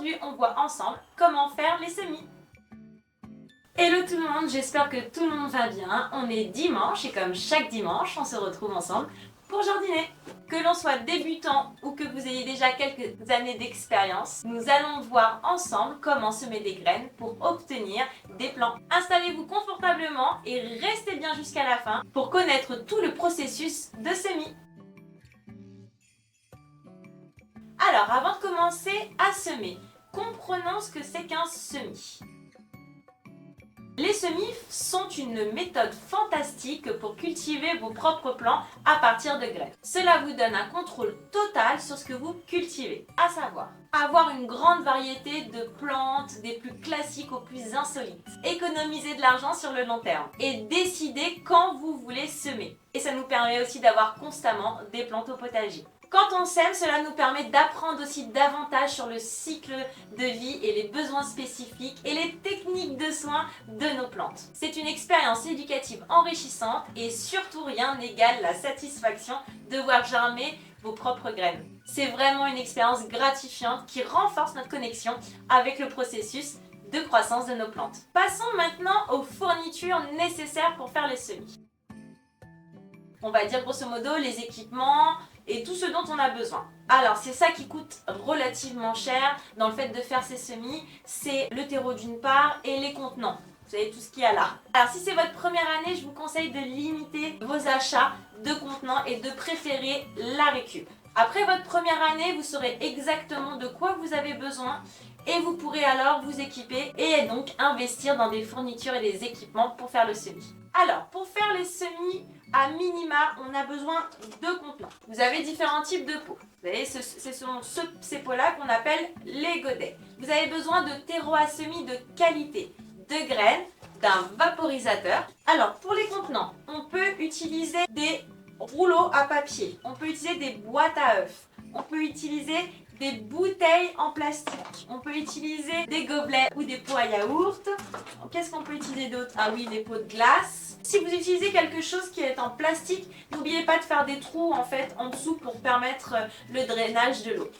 aujourd'hui, on voit ensemble comment faire les semis. Hello tout le monde, j'espère que tout le monde va bien. On est dimanche et comme chaque dimanche, on se retrouve ensemble pour jardiner. Que l'on soit débutant ou que vous ayez déjà quelques années d'expérience, nous allons voir ensemble comment semer des graines pour obtenir des plants. Installez-vous confortablement et restez bien jusqu'à la fin pour connaître tout le processus de semis. Alors, avant de commencer à semer, comprenons ce que c'est qu'un semis. Les semis sont une méthode fantastique pour cultiver vos propres plants à partir de graines. Cela vous donne un contrôle total sur ce que vous cultivez, à savoir avoir une grande variété de plantes, des plus classiques aux plus insolites, économiser de l'argent sur le long terme et décider quand vous voulez semer. Et ça nous permet aussi d'avoir constamment des plantes au potager. Quand on sème, cela nous permet d'apprendre aussi davantage sur le cycle de vie et les besoins spécifiques et les techniques de soins de nos plantes. C'est une expérience éducative enrichissante et surtout rien n'égale la satisfaction de voir germer vos propres graines. C'est vraiment une expérience gratifiante qui renforce notre connexion avec le processus de croissance de nos plantes. Passons maintenant aux fournitures nécessaires pour faire les semis. On va dire grosso modo les équipements et tout ce dont on a besoin. Alors c'est ça qui coûte relativement cher dans le fait de faire ces semis, c'est le terreau d'une part et les contenants. Vous savez tout ce qu'il y a là. Alors si c'est votre première année, je vous conseille de limiter vos achats de contenants et de préférer la récup. Après votre première année, vous saurez exactement de quoi vous avez besoin et vous pourrez alors vous équiper et donc investir dans des fournitures et des équipements pour faire le semis. Alors, pour faire les semis, à minima, on a besoin de contenants. Vous avez différents types de pots. Vous voyez, ce sont ces pots-là qu'on appelle les godets. Vous avez besoin de terreau à semis de qualité, de graines, d'un vaporisateur. Alors, pour les contenants, on peut utiliser des rouleaux à papier. On peut utiliser des boîtes à œufs. On peut utiliser des bouteilles en plastique. On peut utiliser des gobelets ou des pots à yaourt. Qu'est-ce qu'on peut utiliser d'autre? Ah oui, des pots de glace. Si vous utilisez quelque chose qui est en plastique, n'oubliez pas de faire des trous en fait en dessous pour permettre le drainage de l'eau.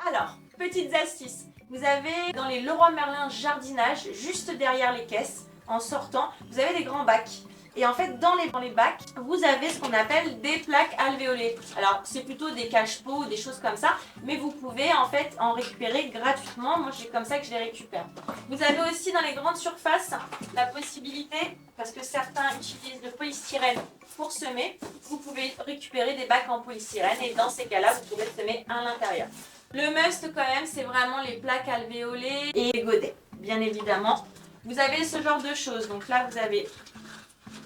Alors, petites astuces. Vous avez dans les Leroy Merlin jardinage, juste derrière les caisses, en sortant, vous avez des grands bacs. Et en fait, dans les bacs, vous avez ce qu'on appelle des plaques alvéolées. Alors, c'est plutôt des cache-pots ou des choses comme ça, mais vous pouvez en fait en récupérer gratuitement. Moi, c'est comme ça que je les récupère. Vous avez aussi dans les grandes surfaces la possibilité, parce que certains utilisent le polystyrène pour semer, vous pouvez récupérer des bacs en polystyrène et dans ces cas-là, vous pouvez semer à l'intérieur. Le must quand même, c'est vraiment les plaques alvéolées et les godets, bien évidemment. Vous avez ce genre de choses. Donc là, vous avez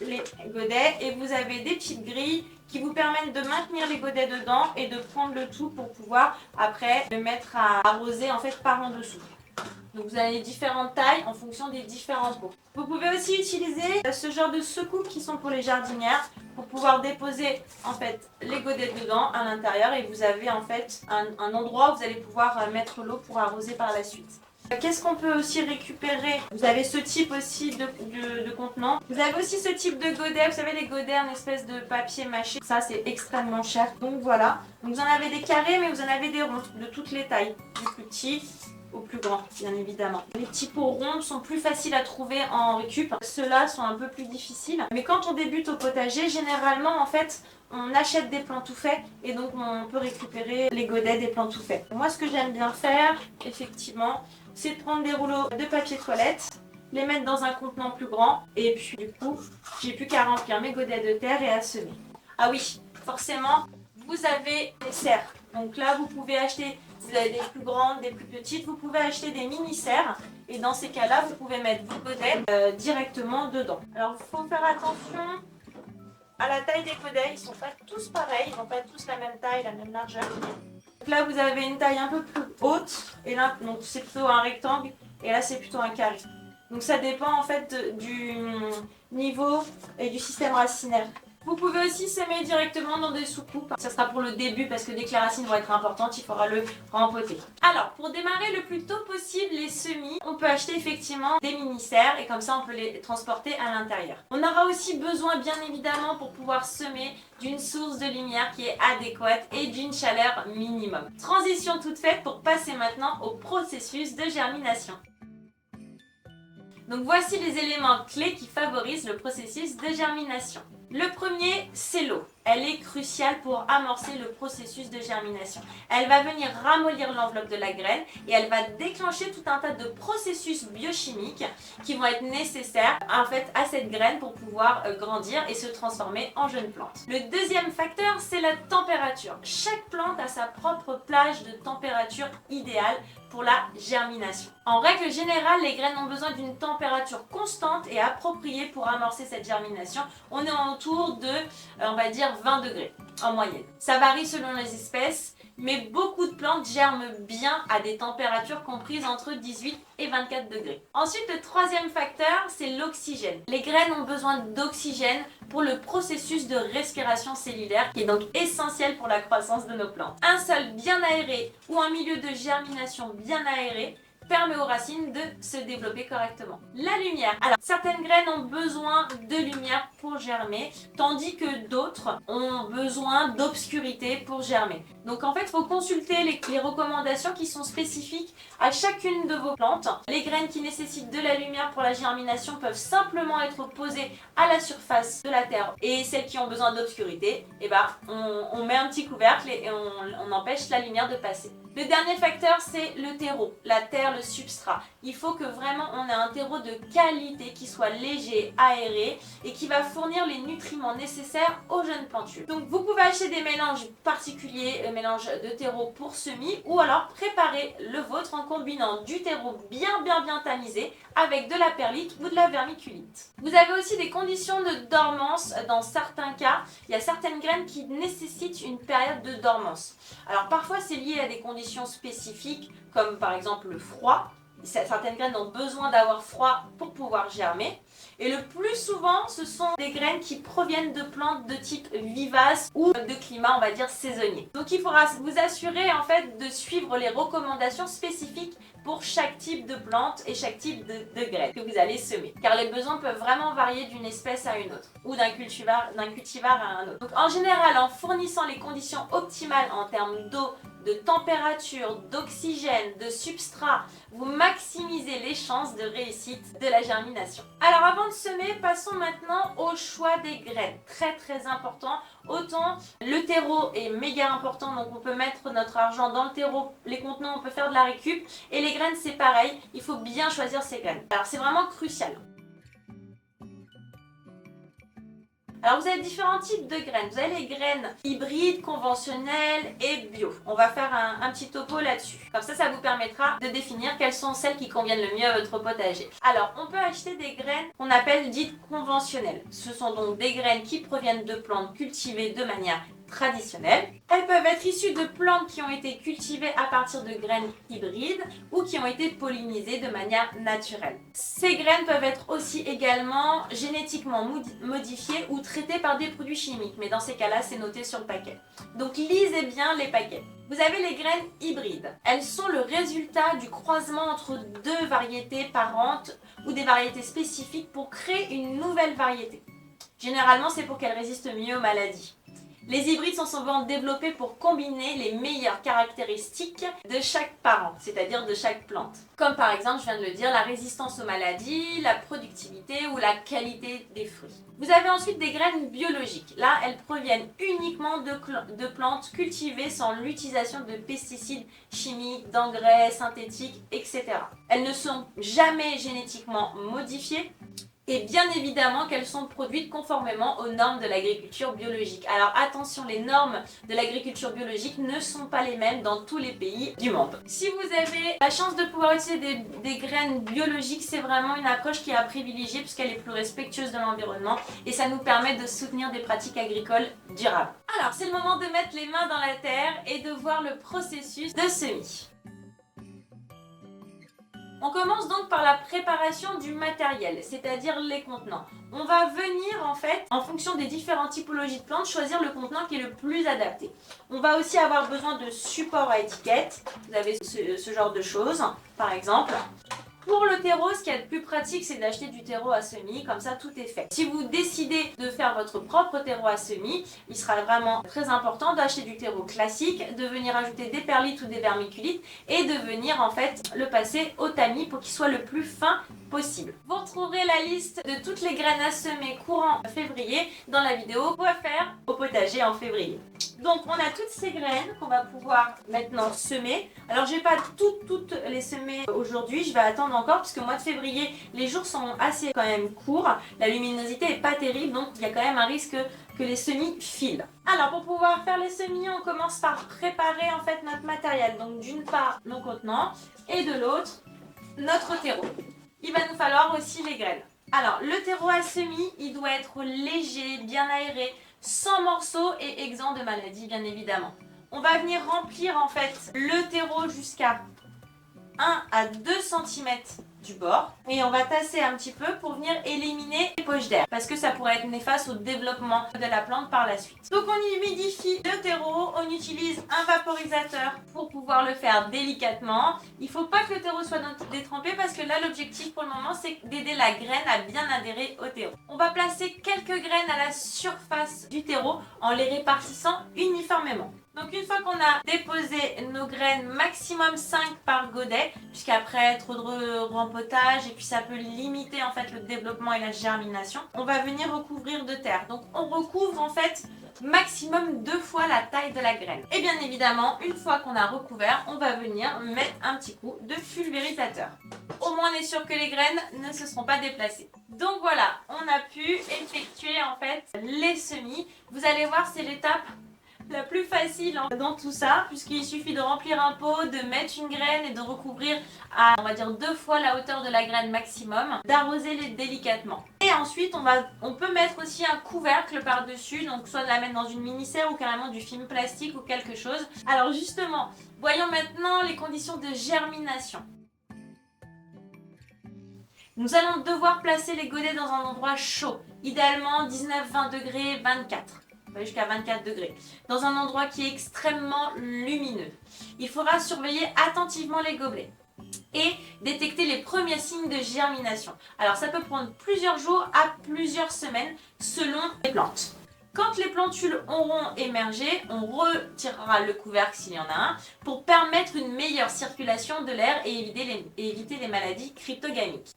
les godets et vous avez des petites grilles qui vous permettent de maintenir les godets dedans et de prendre le tout pour pouvoir après le mettre à arroser en fait par en dessous. Donc vous avez différentes tailles en fonction des différents pots. Vous pouvez aussi utiliser ce genre de secoupes qui sont pour les jardinières pour pouvoir déposer en fait les godets dedans à l'intérieur et vous avez en fait un endroit où vous allez pouvoir mettre l'eau pour arroser par la suite. Qu'est-ce qu'on peut aussi récupérer? Vous avez ce type aussi de contenant. Vous avez aussi ce type de godet. Vous savez, les godets en espèce de papier mâché. Ça, c'est extrêmement cher. Donc voilà. Donc, vous en avez des carrés, mais vous en avez des ronds de toutes les tailles. Du plus petit au plus grand, bien évidemment. Les petits pots ronds sont plus faciles à trouver en récup. Ceux-là sont un peu plus difficiles. Mais quand on débute au potager, généralement, en fait, on achète des plants tout faits et donc on peut récupérer les godets des plants tout faits. Moi, ce que j'aime bien faire, effectivement, c'est de prendre des rouleaux de papier toilette, les mettre dans un contenant plus grand et puis du coup, j'ai plus qu'à remplir mes godets de terre et à semer. Ah oui, forcément, vous avez des serres. Donc là, vous pouvez acheter, vous avez des plus grandes, des plus petites, vous pouvez acheter des mini-serres et dans ces cas-là, vous pouvez mettre vos godets directement dedans. Alors, il faut faire attention à la taille des godets, ils ne sont pas tous pareils, ils n'ont pas tous la même taille, la même largeur. Donc là, vous avez une taille un peu plus haute, et là, donc c'est plutôt un rectangle, et là, c'est plutôt un carré. Donc ça dépend en fait du niveau et du système racinaire. Vous pouvez aussi semer directement dans des soucoupes. Ça sera pour le début parce que dès que les racines vont être importantes, il faudra le rempoter. Alors, pour démarrer le plus tôt possible les semis, on peut acheter effectivement des mini-serres et comme ça on peut les transporter à l'intérieur. On aura aussi besoin bien évidemment pour pouvoir semer d'une source de lumière qui est adéquate et d'une chaleur minimum. Transition toute faite pour passer maintenant au processus de germination. Donc voici les éléments clés qui favorisent le processus de germination. Le premier, c'est l'eau. Elle est cruciale pour amorcer le processus de germination. Elle va venir ramollir l'enveloppe de la graine et elle va déclencher tout un tas de processus biochimiques qui vont être nécessaires en fait à cette graine pour pouvoir grandir et se transformer en jeune plante. Le deuxième facteur, c'est la température. Chaque plante a sa propre plage de température idéale pour la germination. En règle générale, les graines ont besoin d'une température constante et appropriée pour amorcer cette germination. On est autour de, on va dire, 20 degrés en moyenne. Ça varie selon les espèces, mais beaucoup de plantes germent bien à des températures comprises entre 18 et 24 degrés. Ensuite, le troisième facteur, c'est l'oxygène. Les graines ont besoin d'oxygène pour le processus de respiration cellulaire qui est donc essentiel pour la croissance de nos plantes. Un sol bien aéré ou un milieu de germination bien aéré permet aux racines de se développer correctement. La lumière. Alors, certaines graines ont besoin de lumière pour germer, tandis que d'autres ont besoin d'obscurité pour germer. Donc en fait, il faut consulter les recommandations qui sont spécifiques à chacune de vos plantes. Les graines qui nécessitent de la lumière pour la germination peuvent simplement être posées à la surface de la terre. Et celles qui ont besoin d'obscurité, on met un petit couvercle et on empêche la lumière de passer. Le dernier facteur, c'est le terreau, la terre, le substrat. Il faut que vraiment on ait un terreau de qualité qui soit léger, aéré et qui va fournir les nutriments nécessaires aux jeunes plantules. Donc vous pouvez acheter des mélanges particuliers, mélange de terreau pour semis ou alors préparer le vôtre en combinant du terreau bien tamisé avec de la perlite ou de la vermiculite. Vous avez aussi des conditions de dormance. Dans certains cas, il y a certaines graines qui nécessitent une période de dormance. Alors parfois c'est lié à des conditions spécifiques comme par exemple le froid. Certaines graines ont besoin d'avoir froid pour pouvoir germer. Et le plus souvent, ce sont des graines qui proviennent de plantes de type vivace ou de climat, on va dire, saisonnier. Donc il faudra vous assurer en fait de suivre les recommandations spécifiques pour chaque type de plante et chaque type de graines que vous allez semer. Car les besoins peuvent vraiment varier d'une espèce à une autre ou d'un cultivar à un autre. Donc en général, en fournissant les conditions optimales en termes d'eau, de température, d'oxygène, de substrat, vous maximisez les chances de réussite de la germination. Alors avant de semer, passons maintenant au choix des graines. Très important. Autant le terreau est méga important, donc on peut mettre notre argent dans le terreau, les contenants on peut faire de la récup, et les graines c'est pareil, il faut bien choisir ses graines. Alors c'est vraiment crucial. Alors vous avez différents types de graines. Vous avez les graines hybrides, conventionnelles et bio. On va faire un petit topo là-dessus. Comme ça vous permettra de définir quelles sont celles qui conviennent le mieux à votre potager. Alors on peut acheter des graines qu'on appelle dites conventionnelles. Ce sont donc des graines qui proviennent de plantes cultivées de manière traditionnelles. Elles peuvent être issues de plantes qui ont été cultivées à partir de graines hybrides ou qui ont été pollinisées de manière naturelle. Ces graines peuvent être aussi également génétiquement modifiées ou traitées par des produits chimiques, mais dans ces cas-là, c'est noté sur le paquet. Donc lisez bien les paquets. Vous avez les graines hybrides. Elles sont le résultat du croisement entre deux variétés parentes ou des variétés spécifiques pour créer une nouvelle variété. Généralement, c'est pour qu'elles résistent mieux aux maladies. Les hybrides sont souvent développés pour combiner les meilleures caractéristiques de chaque parent, c'est-à-dire de chaque plante. Comme par exemple, je viens de le dire, la résistance aux maladies, la productivité ou la qualité des fruits. Vous avez ensuite des graines biologiques. Là, elles proviennent uniquement de plantes cultivées sans l'utilisation de pesticides chimiques, d'engrais synthétiques, etc. Elles ne sont jamais génétiquement modifiées. Et bien évidemment qu'elles sont produites conformément aux normes de l'agriculture biologique. Alors attention, les normes de l'agriculture biologique ne sont pas les mêmes dans tous les pays du monde. Si vous avez la chance de pouvoir utiliser des graines biologiques, c'est vraiment une approche qui est à privilégier puisqu'elle est plus respectueuse de l'environnement et ça nous permet de soutenir des pratiques agricoles durables. Alors c'est le moment de mettre les mains dans la terre et de voir le processus de semis. On commence donc par la préparation du matériel, c'est-à-dire les contenants. On va venir en fait, en fonction des différentes typologies de plantes, choisir le contenant qui est le plus adapté. On va aussi avoir besoin de supports à étiquette. Vous avez ce genre de choses, par exemple. Pour le terreau, ce qui est le plus pratique, c'est d'acheter du terreau à semis, comme ça tout est fait. Si vous décidez de faire votre propre terreau à semis, il sera vraiment très important d'acheter du terreau classique, de venir ajouter des perlites ou des vermiculites et de venir en fait le passer au tamis pour qu'il soit le plus fin possible. Vous retrouverez la liste de toutes les graines à semer courant février dans la vidéo quoi faire au potager en février. Donc on a toutes ces graines qu'on va pouvoir maintenant semer. Alors je vais pas toutes les semer aujourd'hui, je vais attendre encore parce que mois de février les jours sont assez quand même courts, la luminosité est pas terrible donc il y a quand même un risque que les semis filent. Alors pour pouvoir faire les semis, on commence par préparer en fait notre matériel. Donc d'une part nos contenants et de l'autre notre terreau. Il va nous falloir aussi les graines. Alors le terreau à semis, il doit être léger, bien aéré, sans morceaux et exempt de maladies bien évidemment. On va venir remplir en fait le terreau jusqu'à 1 à 2 cm du bord et on va tasser un petit peu pour venir éliminer les poches d'air parce que ça pourrait être néfaste au développement de la plante par la suite. Donc on humidifie le terreau, on utilise un vaporisateur pour pouvoir le faire délicatement. Il ne faut pas que le terreau soit détrempé parce que là l'objectif pour le moment c'est d'aider la graine à bien adhérer au terreau. On va placer quelques graines à la surface du terreau en les répartissant uniformément. Donc une fois qu'on a déposé nos graines, maximum 5 par godet, puisqu'après trop de rempotage et puis ça peut limiter en fait le développement et la germination, on va venir recouvrir de terre. Donc on recouvre en fait maximum 2 fois la taille de la graine. Et bien évidemment, une fois qu'on a recouvert, on va venir mettre un petit coup de pulvérisateur. Au moins on est sûr que les graines ne se seront pas déplacées. Donc voilà, on a pu effectuer en fait les semis. Vous allez voir, c'est l'étape la plus facile dans tout ça, puisqu'il suffit de remplir un pot, de mettre une graine et de recouvrir à, on va dire, 2 fois la hauteur de la graine maximum, d'arroser délicatement. Et ensuite, on peut mettre aussi un couvercle par-dessus, donc soit de la mettre dans une mini-serre ou carrément du film plastique ou quelque chose. Alors justement, voyons maintenant les conditions de germination. Nous allons devoir placer les godets dans un endroit chaud, idéalement 19-20 degrés, 24. Jusqu'à 24 degrés, dans un endroit qui est extrêmement lumineux. Il faudra surveiller attentivement les gobelets et détecter les premiers signes de germination. Alors ça peut prendre plusieurs jours à plusieurs semaines selon les plantes. Quand les plantules auront émergé, on retirera le couvercle s'il y en a un pour permettre une meilleure circulation de l'air et éviter les maladies cryptogamiques.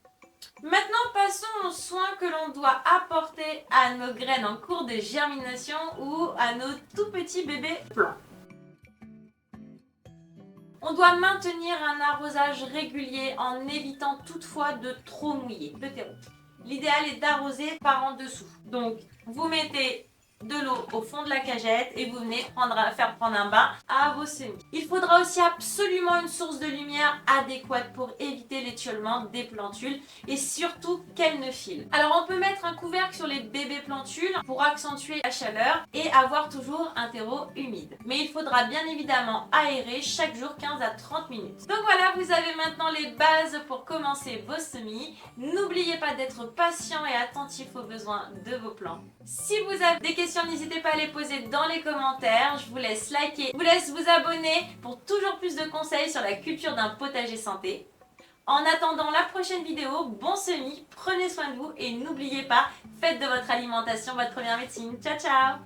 Maintenant, passons aux soins que l'on doit apporter à nos graines en cours de germination ou à nos tout petits bébés plants. On doit maintenir un arrosage régulier en évitant toutefois de trop mouiller le terreau. L'idéal est d'arroser par en dessous. Donc, vous mettez de l'eau au fond de la cagette et vous venez faire prendre un bain à vos semis. Il faudra aussi absolument une source de lumière adéquate pour éviter l'étiolement des plantules et surtout qu'elles ne filent. Alors on peut mettre un couvercle sur les bébés plantules pour accentuer la chaleur et avoir toujours un terreau humide. Mais il faudra bien évidemment aérer chaque jour 15 à 30 minutes. Donc voilà, vous avez maintenant les bases pour commencer vos semis. N'oubliez pas d'être patient et attentif aux besoins de vos plants. Si vous avez des questions, n'hésitez pas à les poser dans les commentaires. Je vous laisse liker, je vous laisse vous abonner pour toujours plus de conseils sur la culture d'un potager santé. En attendant la prochaine vidéo, bon semis, prenez soin de vous et n'oubliez pas, faites de votre alimentation votre première médecine. Ciao ciao!